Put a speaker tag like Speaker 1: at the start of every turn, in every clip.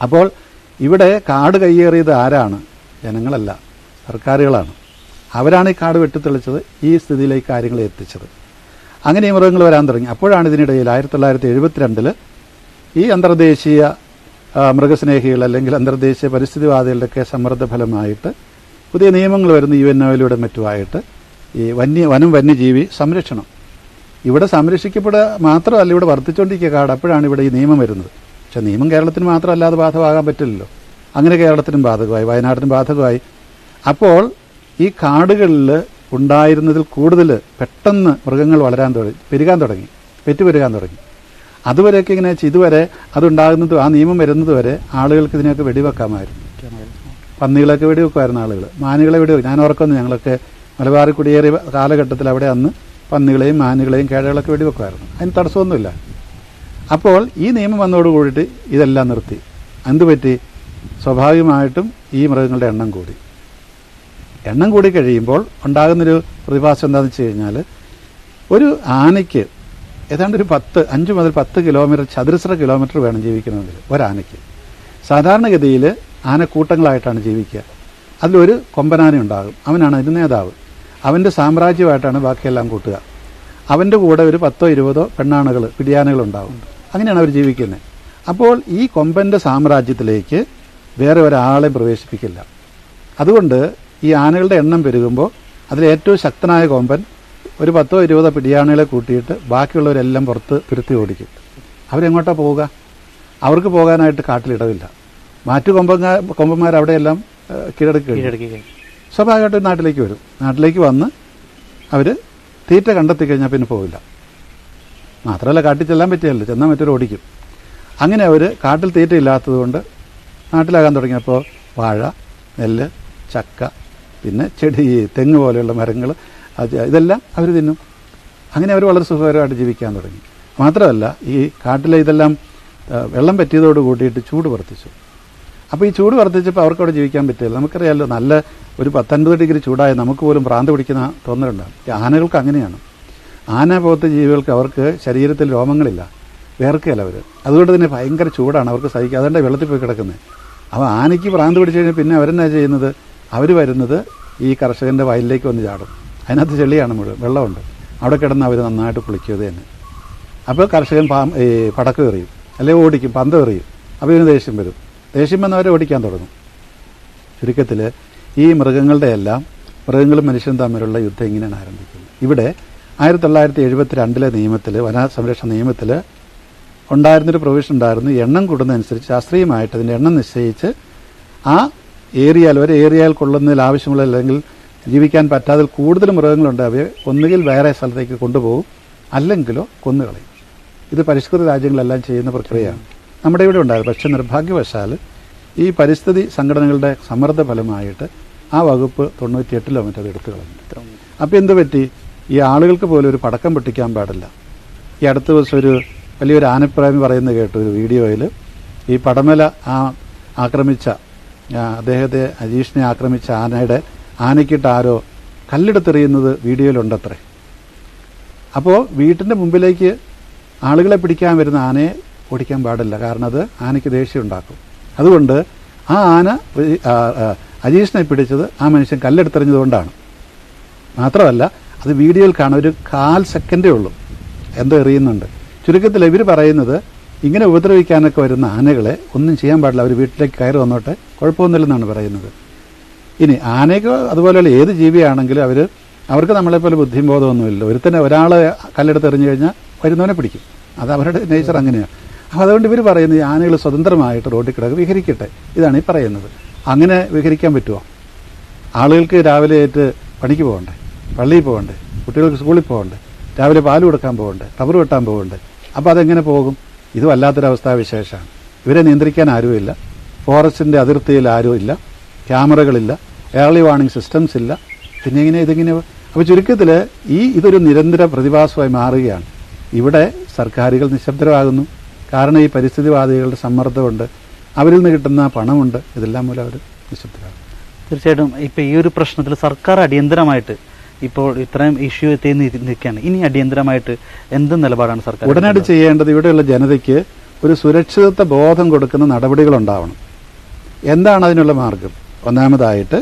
Speaker 1: അപ്പോൾ ഇവിടെ കാട് കയ്യേറിയത് ആരാണ്? ജനങ്ങളല്ല, സർക്കാരുകളാണ്. അവരാണ് ഈ കാട് വെട്ടിത്തെളിച്ചത്, ഈ സ്ഥിതിയിലേക്ക് കാര്യങ്ങളെ എത്തിച്ചത്. അങ്ങനെ ഈ മൃഗങ്ങൾ വരാൻ തുടങ്ങി. അപ്പോഴാണ് ഇതിനിടയിൽ 1972 ഈ അന്തർദേശീയ മൃഗസ്നേഹികൾ അല്ലെങ്കിൽ അന്തർദേശീയ പരിസ്ഥിതിവാദികളുടെയൊക്കെ സമ്മർദ്ദ ഫലമായിട്ട് പുതിയ നിയമങ്ങൾ വരുന്ന UNO-യിലൂടെ മറ്റുമായിട്ട് ഈ വനം വന്യജീവി സംരക്ഷണം ഇവിടെ സംരക്ഷിക്കപ്പെടുക മാത്രമല്ല, ഇവിടെ വർദ്ധിച്ചുകൊണ്ടിരിക്കുക കാട്. അപ്പോഴാണ് ഇവിടെ ഈ നിയമം വരുന്നത്. പക്ഷേ നിയമം കേരളത്തിന് മാത്രമല്ലാതെ ബാധകമാകാൻ പറ്റില്ലല്ലോ. അങ്ങനെ കേരളത്തിനും ബാധകമായി, വയനാട്ടിനും ബാധകമായി. അപ്പോൾ ഈ കാടുകളിൽ ഉണ്ടായിരുന്നതിൽ കൂടുതൽ പെട്ടെന്ന് മൃഗങ്ങൾ പെരുകാൻ തുടങ്ങി, പെരുകാൻ തുടങ്ങി. അതുവരെയൊക്കെ ഇങ്ങനെ ഇതുവരെ അതുണ്ടാകുന്നത്, ആ നിയമം വരുന്നത് വരെ ആളുകൾക്ക് ഇതിനെയൊക്കെ വെടിവെക്കാമായിരുന്നു. പന്നികളൊക്കെ വെടിവെക്കുമായിരുന്നു ആളുകൾ, മാനുകളെ വെടിവെക്കും. ഞാൻ ഓർക്കുന്നു, ഞങ്ങളൊക്കെ മലബാറിൽ കുടിയേറിയ കാലഘട്ടത്തിൽ അവിടെ അന്ന് പന്നികളെയും മാനുകളെയും കേഴകളൊക്കെ വെടിവെക്കുമായിരുന്നു. അതിന് തടസ്സമൊന്നുമില്ല. അപ്പോൾ ഈ നിയമം വന്നതോട് കൂടിയിട്ട് ഇതെല്ലാം നിർത്തി. എന്തുപറ്റി? സ്വാഭാവികമായിട്ടും ഈ മൃഗങ്ങളുടെ എണ്ണം കൂടി കഴിയുമ്പോൾ ഉണ്ടാകുന്നൊരു പ്രതിഭാസം എന്താണെന്ന് വെച്ച് കഴിഞ്ഞാൽ, ഒരു ആനയ്ക്ക് ഏതാണ്ട് ഒരു 5 മുതൽ 10 കിലോമീറ്റർ ചതുരശ്ര കിലോമീറ്റർ വേണം ജീവിക്കണമെങ്കിൽ ഒരാനയ്ക്ക്. സാധാരണഗതിയിൽ ആനക്കൂട്ടങ്ങളായിട്ടാണ് ജീവിക്കുക. അതിലൊരു കൊമ്പനാന ഉണ്ടാകും, അവനാണ് അതിന് നേതാവ്. അവൻ്റെ സാമ്രാജ്യമായിട്ടാണ് ബാക്കിയെല്ലാം കൂട്ടുക. അവൻ്റെ കൂടെ ഒരു 10-20 പെണ്ണാനകൾ, പിടിയാനകളുണ്ടാവും. അങ്ങനെയാണ് അവർ ജീവിക്കുന്നത്. അപ്പോൾ ഈ കൊമ്പൻ്റെ സാമ്രാജ്യത്തിലേക്ക് വേറെ ഒരാളെ പ്രവേശിപ്പിക്കില്ല. അതുകൊണ്ട് ഈ ആനകളുടെ എണ്ണം പെരുകുമ്പോൾ അതിലേറ്റവും ശക്തനായ കൊമ്പൻ ഒരു 10-20 പിടിയാനകളെ കൂട്ടിയിട്ട് ബാക്കിയുള്ളവരെല്ലാം പുറത്ത് തുരുത്തി ഓടിക്കും. അവരെങ്ങോട്ടാണ് പോവുക? അവർക്ക് പോകാനായിട്ട് കാട്ടിലിടവില്ല. മറ്റു കൊമ്പന്മാർ അവിടെയെല്ലാം കീഴടക്കി സ്വാഭാവികമായിട്ടും നാട്ടിലേക്ക് വരും. നാട്ടിലേക്ക് വന്ന് അവർ തീറ്റ കണ്ടെത്തി കഴിഞ്ഞാൽ പിന്നെ പോവില്ല. മാത്രമല്ല കാട്ടിൽ ചെല്ലാൻ പറ്റിയല്ലോ, ചെന്നാൽ മറ്റൊരു ഓടിക്കും. അങ്ങനെ അവർ കാട്ടിൽ തീറ്റ ഇല്ലാത്തതുകൊണ്ട് നാട്ടിലാകാൻ തുടങ്ങിയപ്പോൾ വാഴ, നെല്ല്, ചക്ക, പിന്നെ ചെടി, തെങ്ങ് പോലെയുള്ള മരങ്ങൾ, ഇതെല്ലാം അവർ തിന്നും. അങ്ങനെ അവർ വളരെ സുഖകരമായിട്ട് ജീവിക്കാൻ തുടങ്ങി. മാത്രമല്ല ഈ കാട്ടിലെ ഇതെല്ലാം വെള്ളം പറ്റിയതോട് കൂട്ടിയിട്ട് ചൂട് വർദ്ധിച്ചു. അപ്പോൾ ഈ ചൂട് വർദ്ധിച്ചപ്പോൾ അവർക്കവിടെ ജീവിക്കാൻ പറ്റില്ല. നമുക്കറിയാമല്ലോ, നല്ല ഒരു 10-50 ഡിഗ്രി ചൂടായ നമുക്ക് പോലും ഭ്രാന്ത് പിടിക്കുന്ന തോന്നലുണ്ടാകും. ആനകൾക്ക് അങ്ങനെയാണ്. ആന പോലത്തെ ജീവികൾക്ക് അവർക്ക് ശരീരത്തിൽ രോമങ്ങളില്ല, വേർക്കുകയല്ല അവർ. അതുകൊണ്ട് തന്നെ ഭയങ്കര ചൂടാണ് അവർക്ക് സഹിക്കുക. അതുകൊണ്ട് വെള്ളത്തിൽ പോയി കിടക്കുന്നത്. അപ്പോൾ ആനയ്ക്ക് ഭ്രാന്ത് പിടിച്ചു കഴിഞ്ഞാൽ പിന്നെ അവരെന്നാ ചെയ്യുന്നത്? അവർ വരുന്നത് ഈ കർഷകൻ്റെ വയലിലേക്ക് വന്ന് ചാടും. അതിനകത്ത് ചെളിയാണ് മുഴുവൻ, വെള്ളമുണ്ട്. അവിടെ കിടന്ന് അവർ നന്നായിട്ട് കുളിക്കുക തന്നെ. അപ്പോൾ കർഷകൻ പടക്കം എറിയും, അല്ലെങ്കിൽ ഓടിക്കും, പന്തം എറിയും. അപ്പോൾ ഇതിന് ദേഷ്യം വരും. ദേഷ്യം വന്നവരെ ഓടിക്കാൻ തുടങ്ങും. ചുരുക്കത്തിൽ ഈ മൃഗങ്ങളും മനുഷ്യനും തമ്മിലുള്ള യുദ്ധം ഇങ്ങനെയാണ് ആരംഭിക്കുന്നത്. ഇവിടെ 1972 നിയമത്തിൽ, വനസംരക്ഷണ നിയമത്തിൽ ഉണ്ടായിരുന്നൊരു പ്രൊവിഷൻ ഉണ്ടായിരുന്നു. എണ്ണം കൂടുന്നതനുസരിച്ച് ശാസ്ത്രീയമായിട്ട് അതിൻ്റെ എണ്ണം നിശ്ചയിച്ച് ആ ഒരു ഏരിയയിൽ കൊള്ളുന്നതിൽ ആവശ്യമുള്ള, അല്ലെങ്കിൽ ജീവിക്കാൻ പറ്റാതെ കൂടുതൽ മൃഗങ്ങളുണ്ട്, അവയെ ഒന്നുകിൽ വേറെ സ്ഥലത്തേക്ക് കൊണ്ടുപോകും, അല്ലെങ്കിലോ കൊന്നുകളയും. ഇത് പരിഷ്കൃത രാജ്യങ്ങളെല്ലാം ചെയ്യുന്ന പ്രക്രിയയാണ്. നമ്മുടെ ഇവിടെ ഉണ്ടായത്. പക്ഷേ നിർഭാഗ്യവശാൽ ഈ പരിസ്ഥിതി സംഘടനകളുടെ സമ്മർദ്ദ ഫലമായിട്ട് ആ വകുപ്പ് 98 മറ്റത് എടുത്തു കളഞ്ഞു. അപ്പോൾ എന്ത് പറ്റി? ഈ ആളുകൾക്ക് പോലും ഒരു പടക്കം പൊട്ടിക്കാൻ പാടില്ല. ഈ അടുത്ത ദിവസം ഒരു വലിയൊരു ആനപ്രേമി പറയുന്നത് കേട്ടു ഒരു വീഡിയോയിൽ. ഈ പടമല ആക്രമിച്ച അദ്ദേഹത്തെ, അജീഷിനെ ആക്രമിച്ച ആനയ്ക്കിട്ട് ആരോ കല്ലെടുത്തെറിയുന്നത് വീഡിയോയിലുണ്ടത്രേ. അപ്പോൾ വീട്ടിൻ്റെ മുമ്പിലേക്ക് ആളുകളെ പിടിക്കാൻ വരുന്ന ആനയെ ഓടിക്കാൻ പാടില്ല. കാരണം അത് ആനയ്ക്ക് ദേഷ്യം ഉണ്ടാക്കും. അതുകൊണ്ട് ആ ആന അജീഷിനെ പിടിച്ചത് ആ മനുഷ്യൻ കല്ലെടുത്തെറിഞ്ഞതുകൊണ്ടാണ്. മാത്രമല്ല അത് വീഡിയോയിൽ കാണാൻ ഒരു 1/4 സെക്കൻഡേ ഉള്ളൂ എന്തോ എറിയുന്നുണ്ട്. ചുരുക്കത്തിൽ ഇവർ പറയുന്നത്, ഇങ്ങനെ ഉപദ്രവിക്കാനൊക്കെ വരുന്ന ആനകളെ ഒന്നും ചെയ്യാൻ പാടില്ല, അവർ വീട്ടിലേക്ക് കയറി വന്നോട്ടെ, കുഴപ്പമൊന്നുമില്ലെന്നാണ് പറയുന്നത്. ഇനി ആനയ്ക്ക് അതുപോലെയുള്ള ഏത് ജീവിയാണെങ്കിലും അവർക്ക് നമ്മളെപ്പോലെ ബുദ്ധിയും ബോധമൊന്നുമില്ല. ഒരാളെ കല്ലെടുത്തെറിഞ്ഞു കഴിഞ്ഞാൽ വരുന്നവനെ പിടിക്കും. അത് അവരുടെ നേച്ചർ അങ്ങനെയാണ്. അപ്പോൾ അതുകൊണ്ട് ഇവർ പറയുന്നത് ഈ ആനകൾ സ്വതന്ത്രമായിട്ട് റോഡിൽ കിടക്കുക, വിഹരിക്കട്ടെ. ഇതാണ് ഈ പറയുന്നത്. അങ്ങനെ വിഹരിക്കാൻ പറ്റുമോ? ആളുകൾക്ക് രാവിലെ പണിക്ക് പോകണ്ടേ, പള്ളിയിൽ പോകണ്ടേ, കുട്ടികൾക്ക് സ്കൂളിൽ പോകണ്ടേ, രാവിലെ പാൽ കൊടുക്കാൻ പോകണ്ടേ, റബ്ബർ വെട്ടാൻ പോകണ്ടേ? അപ്പോൾ അതെങ്ങനെ പോകും? ഇത് വല്ലാത്തൊരവസ്ഥാവിശേഷമാണ്. ഇവരെ നിയന്ത്രിക്കാൻ ആരുമില്ല, ഫോറസ്റ്റിൻ്റെ അതിർത്തിയിൽ ആരുമില്ല, ക്യാമറകളില്ല, ഏർലി വാർണിംഗ് സിസ്റ്റംസ് ഇല്ല. പിന്നെ ഇതിങ്ങനെ അപ്പോൾ ചുരുക്കത്തിൽ ഇതൊരു നിരന്തര പ്രതിഭാസമായി മാറുകയാണ്. ഇവിടെ സർക്കാരുകൾ നിശബ്ദരാകുന്നു. കാരണം ഈ പരിസ്ഥിതിവാദികളുടെ സമ്മർദ്ദമുണ്ട്, അവരിൽ നിന്ന് കിട്ടുന്ന പണമുണ്ട്. ഇതെല്ലാം മൂലം അവർ നിശബ്ദരാകും.
Speaker 2: തീർച്ചയായിട്ടും ഇപ്പോൾ ഈ ഒരു പ്രശ്നത്തിൽ സർക്കാർ അടിയന്തരമായിട്ട് ഇപ്പോൾ ഇത്രയും ഇഷ്യൂ എത്തി നിൽക്കുകയാണ്. ഇനി അടിയന്തരമായിട്ട് എന്ത് നിലപാടാണ് സർക്കാർ
Speaker 1: ഉടനടി ചെയ്യേണ്ടത്? ഇവിടെയുള്ള ജനതയ്ക്ക് ഒരു സുരക്ഷിതത്വ ബോധം കൊടുക്കുന്ന നടപടികളുണ്ടാവണം. എന്താണ് അതിനുള്ള മാർഗം? ഒന്നാമതായിട്ട്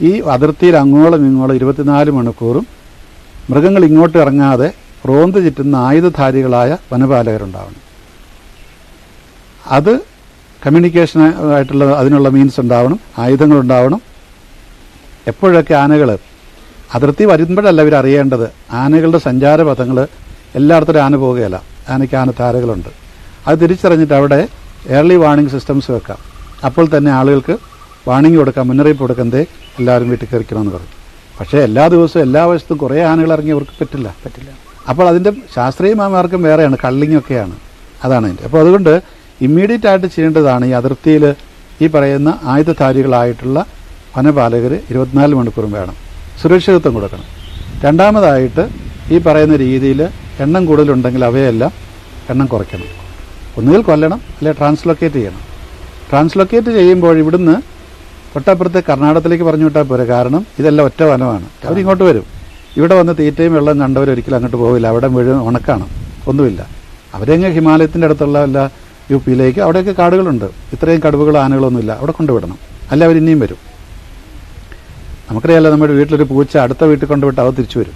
Speaker 1: ഈ അതിർത്തിയിൽ അങ്ങോളം ഇങ്ങോളം 24 മണിക്കൂറും മൃഗങ്ങൾ ഇങ്ങോട്ട് ഇറങ്ങാതെ റോന്ത് ചുറ്റുന്ന ആയുധധാരികളായ വനപാലകരുണ്ടാവണം. അത് കമ്മ്യൂണിക്കേഷൻ ആയിട്ടുള്ള അതിനുള്ള മീൻസ് ഉണ്ടാവണം, ആയുധങ്ങളുണ്ടാവണം. എപ്പോഴൊക്കെ ആനകൾ അതിർത്തി വരുമ്പോഴല്ല ഇവർ അറിയേണ്ടത്, ആനകളുടെ സഞ്ചാരപഥങ്ങൾ എല്ലായിടത്തും ആന പോകുകയല്ല, ആനയ്ക്ക് ആനത്താരകളുണ്ട്. അത് തിരിച്ചറിഞ്ഞിട്ട് അവിടെ ഏർലി വാർണിംഗ് സിസ്റ്റംസ് വെക്കാം. അപ്പോൾ തന്നെ ആളുകൾക്ക് വാർണിംഗ് കൊടുക്കാം, മുന്നറിയിപ്പ് കൊടുക്കുന്നതേ എല്ലാവരും വീട്ടിൽ കയറിക്കണമെന്ന് പറയും. പക്ഷേ എല്ലാ ദിവസവും എല്ലാ വശത്തും കുറേ ആനകൾ ഇറങ്ങി അവർക്ക് പറ്റില്ല. അപ്പോൾ അതിൻ്റെ ശാസ്ത്രീയമായ മാർഗം വേറെയാണ്, കള്ളിങ്ങൊക്കെയാണ്. അതാണ് അതിൻ്റെ. അപ്പോൾ അതുകൊണ്ട് ഇമ്മീഡിയറ്റ് ആയിട്ട് ചെയ്യേണ്ടതാണ് ഈ അതിർത്തിയിൽ ഈ പറയുന്ന ആയുധധാരികളായിട്ടുള്ള വനപാലകർ 24 മണിക്കൂറും വേണം, സുരക്ഷിതത്വം കൊടുക്കണം. രണ്ടാമതായിട്ട് ഈ പറയുന്ന രീതിയിൽ എണ്ണം കൂടുതലുണ്ടെങ്കിൽ അവയെല്ലാം എണ്ണം കുറയ്ക്കണം. ഒന്നുകിൽ കൊല്ലണം, അല്ലെങ്കിൽ ട്രാൻസ്ലൊക്കേറ്റ് ചെയ്യണം. ട്രാൻസ്ലൊക്കേറ്റ് ചെയ്യുമ്പോൾ ഇവിടുന്ന് തൊട്ടപ്പുറത്തെ കർണാടകത്തിലേക്ക് പറഞ്ഞു വിട്ടാൽ പോരെ. കാരണം ഇതെല്ലാം ഒറ്റ വനമാണ്, അവരിങ്ങോട്ട് വരും. ഇവിടെ വന്ന് തീറ്റയും വെള്ളം കണ്ടവരൊരിക്കലും അങ്ങോട്ട് പോവില്ല. അവിടെ മുഴുവൻ ഉണക്കാണ്, ഒന്നുമില്ല. അവരെങ്ങ് ഹിമാലയത്തിൻ്റെ അടുത്തുള്ള എല്ലാ UP യിലേക്ക്, അവിടെയൊക്കെ കാടുകളുണ്ട്. ഇത്രയും കടുവകളോ ആനകളൊന്നുമില്ല, അവിടെ കൊണ്ടുവിടണം. അല്ല അവർ ഇനിയും വരും. നമുക്കറിയാമല്ലോ, നമ്മുടെ വീട്ടിലൊരു പൂച്ച അടുത്ത വീട്ടിൽ കൊണ്ടുവിട്ട് അവ തിരിച്ചു വരും.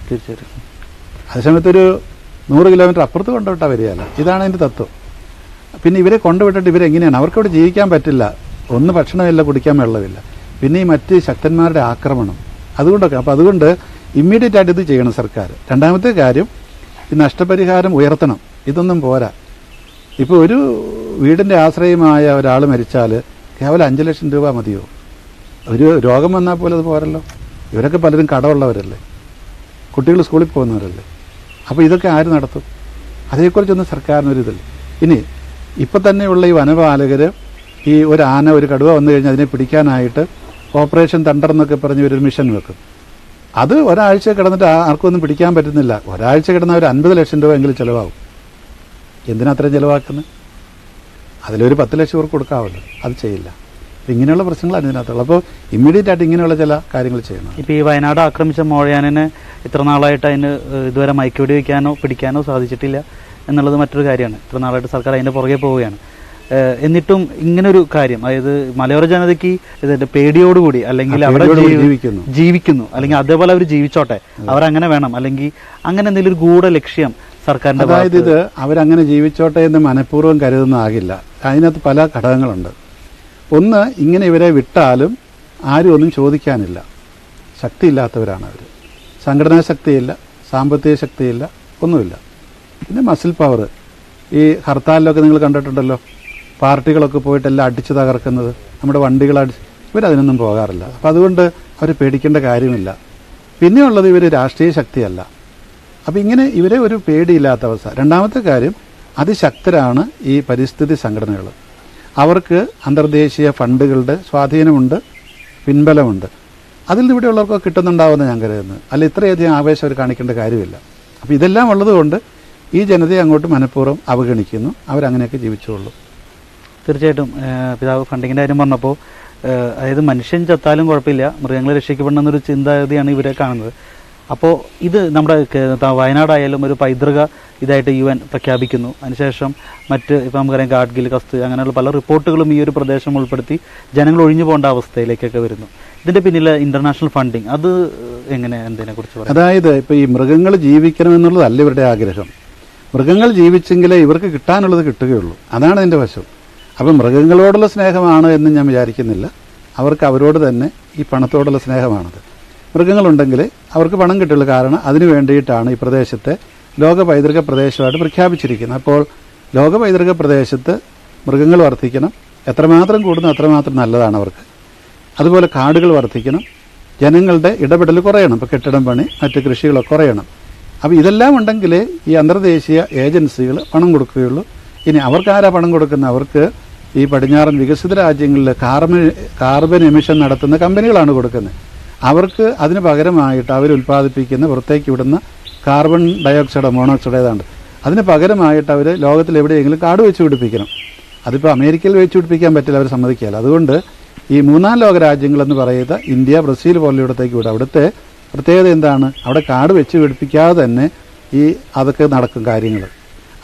Speaker 1: അതേസമയത്തൊരു 100 കിലോമീറ്റർ അപ്പുറത്ത് കൊണ്ടുവിട്ടാൽ വരികയല്ല. ഇതാണ് അതിൻ്റെ തത്വം. പിന്നെ ഇവരെ കൊണ്ടുവിട്ടിട്ട് ഇവരെങ്ങനെയാണ്? അവർക്കവിടെ ജീവിക്കാൻ പറ്റില്ല. ഒന്ന് ഭക്ഷണമില്ല, കുടിക്കാൻ വെള്ളമില്ല. പിന്നെ ഈ മറ്റ് ശക്തന്മാരുടെ ആക്രമണം, അതുകൊണ്ടൊക്കെ. അപ്പോൾ അതുകൊണ്ട് ഇമ്മീഡിയറ്റ് ആയിട്ട് ഇത് ചെയ്യണം സർക്കാർ. രണ്ടാമത്തെ കാര്യം, ഈ നഷ്ടപരിഹാരം ഉയർത്തണം. ഇതൊന്നും പോരാ. ഇപ്പോൾ ഒരു വീടിൻ്റെ ആശ്രയമായ ഒരാൾ മരിച്ചാൽ കേവലം 5 ലക്ഷം രൂപ മതിയോ? ഒരു രോഗം വന്നാൽ പോലും അത് പോരല്ലോ. ഇവരൊക്കെ പലരും കടമുള്ളവരല്ലേ, കുട്ടികൾ സ്കൂളിൽ പോകുന്നവരല്ലേ. അപ്പോൾ ഇതൊക്കെ ആര് നടത്തും? അതേക്കുറിച്ചൊന്നും സർക്കാരിനൊരിതില്ല. ഇനി ഇപ്പം തന്നെയുള്ള ഈ വനപാലകർ ഈ ഒരു ആന, ഒരു കടുവ വന്നു കഴിഞ്ഞാൽ അതിനെ പിടിക്കാനായിട്ട് ഓപ്പറേഷൻ തണ്ടർ എന്നൊക്കെ പറഞ്ഞ് ഒരു മിഷൻ വെക്കും. അത് ഒരാഴ്ച കിടന്നിട്ട് ആർക്കും ഒന്നും പിടിക്കാൻ പറ്റുന്നില്ല. ഒരാഴ്ച കിടന്നാൽ ഒരു 50 ലക്ഷം രൂപ എങ്കിലും ചിലവാകും. എന്തിനാ അത്രയും ചിലവാക്കുന്നത്? അതിലൊരു 10 ലക്ഷം രൂപ കൊടുക്കാമല്ലോ. അത് ചെയ്യില്ല. ഇങ്ങനെയുള്ള പ്രശ്നങ്ങളാണ് ഇതിനകത്തുള്ളത്. അപ്പോൾ ഇമ്മീഡിയറ്റ് ആയിട്ട് ഇങ്ങനെയുള്ള ചില കാര്യങ്ങൾ ചെയ്യണം.
Speaker 2: ഇപ്പോൾ ഈ വയനാട് ആക്രമിച്ച മോഴയാനെ ഇത്ര നാളായിട്ട് അതിന് ഇതുവരെ മയക്കുവെടി വയ്ക്കാനോ പിടിക്കാനോ സാധിച്ചിട്ടില്ല എന്നുള്ളത് മറ്റൊരു കാര്യമാണ്. ഇത്ര നാളായിട്ട് സർക്കാർ അതിൻ്റെ പുറകെ പോവുകയാണ്. എന്നിട്ടും ഇങ്ങനൊരു കാര്യം, അതായത് മലയോര ജനതയ്ക്ക് ഇതിന്റെ പേടിയോടുകൂടി അല്ലെങ്കിൽ അവിടെ ജീവിക്കുന്നു, അല്ലെങ്കിൽ അതേപോലെ അവർ ജീവിച്ചോട്ടെ, അവരങ്ങനെ വേണം, അല്ലെങ്കിൽ അങ്ങനെ എന്തെങ്കിലും ഒരു ഗൂഢ ലക്ഷ്യം സർക്കാരിന്റെ.
Speaker 1: അതായത് ഇത് അവരങ്ങനെ ജീവിച്ചോട്ടെ എന്ന് മനഃപൂർവ്വം കരുതുന്നതാകില്ല. അതിനകത്ത് പല ഘടകങ്ങളുണ്ട്. ഒന്ന്, ഇങ്ങനെ ഇവരെ വിട്ടാലും ആരും ഒന്നും ചോദിക്കാനില്ല, ശക്തിയില്ലാത്തവരാണ് അവർ. സംഘടനാ ശക്തിയില്ല, സാമ്പത്തിക ശക്തിയില്ല, ഒന്നുമില്ല. പിന്നെ മസിൽ പവർ. ഈ ഹർത്താലിലൊക്കെ നിങ്ങൾ കണ്ടിട്ടുണ്ടല്ലോ, പാർട്ടികളൊക്കെ പോയിട്ടെല്ലാം അടിച്ചു തകർക്കുന്നത്, നമ്മുടെ വണ്ടികൾ ഇവരതിനൊന്നും പോകാറില്ല. അപ്പം അതുകൊണ്ട് അവർ പേടിക്കേണ്ട കാര്യമില്ല. പിന്നെയുള്ളത് ഇവർ രാഷ്ട്രീയ ശക്തിയല്ല. അപ്പം ഇങ്ങനെ ഇവരെ ഒരു പേടിയില്ലാത്ത അവസ്ഥ. രണ്ടാമത്തെ കാര്യം, അതിശക്തരാണ് ഈ പരിസ്ഥിതി സംഘടനകൾ. അവർക്ക് അന്തർദേശീയ ഫണ്ടുകളുടെ സ്വാധീനമുണ്ട്, പിൻബലമുണ്ട്. അതിൽ നിന്ന് ഇവിടെയുള്ളവർക്കൊക്കെ കിട്ടുന്നുണ്ടാവുമെന്ന് ഞാൻ കരുതുന്നത്. അല്ല, ഇത്രയധികം ആവേശം അവർ കാണിക്കേണ്ട കാര്യമില്ല. അപ്പോൾ ഇതെല്ലാം ഉള്ളതുകൊണ്ട് ഈ ജനതയെ അങ്ങോട്ട് മനഃപൂർവ്വം അവഗണിക്കുന്നു. അവരങ്ങനെയൊക്കെ ജീവിച്ചുള്ളൂ.
Speaker 2: തീർച്ചയായിട്ടും പിതാവ് ഫണ്ടിങ്ങിൻ്റെ കാര്യം പറഞ്ഞപ്പോൾ, അതായത് മനുഷ്യൻ ചത്താലും കുഴപ്പമില്ല, മൃഗങ്ങൾ രക്ഷിക്കപ്പെടണമെന്നൊരു ചിന്താഗതിയാണ് ഇവരെ കാണുന്നത്. അപ്പോൾ ഇത് നമ്മുടെ വയനാടായാലും ഒരു പൈതൃക ഇതായിട്ട് UN പ്രഖ്യാപിക്കുന്നു. അതിനുശേഷം മറ്റ് ഇപ്പം നമുക്കറിയാം ഗാഡ്ഗിൽ, കസ്ത്, അങ്ങനെയുള്ള പല റിപ്പോർട്ടുകളും ഈ ഒരു പ്രദേശം ഉൾപ്പെടുത്തി ജനങ്ങൾ ഒഴിഞ്ഞു പോകേണ്ട അവസ്ഥയിലേക്കൊക്കെ വരുന്നു. ഇതിൻ്റെ പിന്നിലെ ഇന്റർനാഷണൽ ഫണ്ടിങ്, അത് എങ്ങനെ, എന്തിനെക്കുറിച്ച് പറയാം?
Speaker 1: അതായത് ഇപ്പോൾ ഈ മൃഗങ്ങൾ ജീവിക്കണമെന്നുള്ളതല്ല ഇവരുടെ ആഗ്രഹം. മൃഗങ്ങൾ ജീവിച്ചെങ്കിലേ ഇവർക്ക് കിട്ടാനുള്ളത് കിട്ടുകയുള്ളൂ. അതാണ് അതിൻ്റെ വശം. അപ്പം മൃഗങ്ങളോടുള്ള സ്നേഹമാണ് എന്ന് ഞാൻ വിചാരിക്കുന്നില്ല. അവർക്ക് അവരോട് തന്നെ ഈ പണത്തോടുള്ള സ്നേഹമാണത്. മൃഗങ്ങളുണ്ടെങ്കിൽ അവർക്ക് പണം കിട്ടുള്ളൂ. കാരണം അതിനു വേണ്ടിയിട്ടാണ് ഈ പ്രദേശത്തെ ലോക പൈതൃക പ്രദേശമായിട്ട് പ്രഖ്യാപിച്ചിരിക്കുന്നത്. അപ്പോൾ ലോക പൈതൃക പ്രദേശത്ത് മൃഗങ്ങൾ വർദ്ധിക്കണം. എത്രമാത്രം കൂടുന്നു അത്രമാത്രം നല്ലതാണ് അവർക്ക്. അതുപോലെ കാടുകൾ വർദ്ധിക്കണം, ജനങ്ങളുടെ ഇടപെടൽ കുറയണം. ഇപ്പോൾ കെട്ടിടം പണി, മറ്റ് കൃഷികളൊക്കെ കുറയണം. അപ്പോൾ ഇതെല്ലാം ഉണ്ടെങ്കിലേ ഈ അന്തർദേശീയ ഏജൻസികൾ പണം കൊടുക്കുകയുള്ളൂ. ഇനി അവർക്കാരാ പണം കൊടുക്കുന്നത്? അവർക്ക് ഈ പടിഞ്ഞാറൻ വികസിത രാജ്യങ്ങളിൽ കാർബൺ എമിഷൻ നടത്തുന്ന കമ്പനികളാണ് കൊടുക്കുന്നത്. അവർക്ക് അതിന് പകരമായിട്ട് അവർ ഉൽപ്പാദിപ്പിക്കുന്ന, പുറത്തേക്ക് വിടുന്ന കാർബൺ ഡയോക്സൈഡോ മോണോക്സൈഡോ ഏതാണ്ട്, അതിന് പകരമായിട്ട് അവർ ലോകത്തിൽ എവിടെയെങ്കിലും കാട് വെച്ച് പിടിപ്പിക്കണം. അതിപ്പോൾ അമേരിക്കയിൽ വെച്ച് പിടിപ്പിക്കാൻ പറ്റില്ല, അവർ സമ്മതിക്കില്ല. അതുകൊണ്ട് ഈ മൂന്നാം ലോക രാജ്യങ്ങളെന്ന് പറയുന്നത് ഇന്ത്യ, ബ്രസീൽ പോലെയിടത്തേക്ക് വിടും. അവിടുത്തെ പ്രത്യേകത എന്താണ്? അവിടെ കാട് വെച്ച് പിടിപ്പിക്കാതെ തന്നെ അതൊക്കെ നടക്കും കാര്യങ്ങൾ.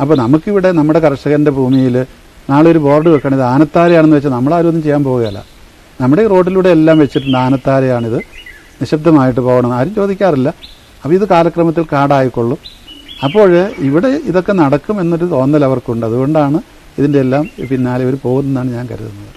Speaker 1: അപ്പോൾ നമുക്കിവിടെ നമ്മുടെ കർഷകൻ്റെ ഭൂമിയിൽ നാളെ ഒരു ബോർഡ് വെക്കണം, ഇത് ആനത്താരയാണെന്ന് വെച്ചാൽ നമ്മളാരും ഒന്നും ചെയ്യാൻ പോവുകയല്ല. നമ്മുടെ ഈ റോഡിലൂടെ എല്ലാം വെച്ചിട്ടുണ്ട് ആനത്താരയാണിത്, നിശബ്ദമായിട്ട് പോകണം, ആരും ചോദിക്കാറില്ല. അപ്പോൾ ഇത് കാലക്രമത്തിൽ കാടായിക്കൊള്ളും. അപ്പോൾ ഇവിടെ ഇതൊക്കെ നടക്കും എന്നൊരു തോന്നൽ അവർക്കുണ്ട്. അതുകൊണ്ടാണ് ഇതിൻ്റെ എല്ലാം പിന്നാലെ ഇവർ പോകുന്നതെന്നാണ് ഞാൻ കരുതുന്നത്.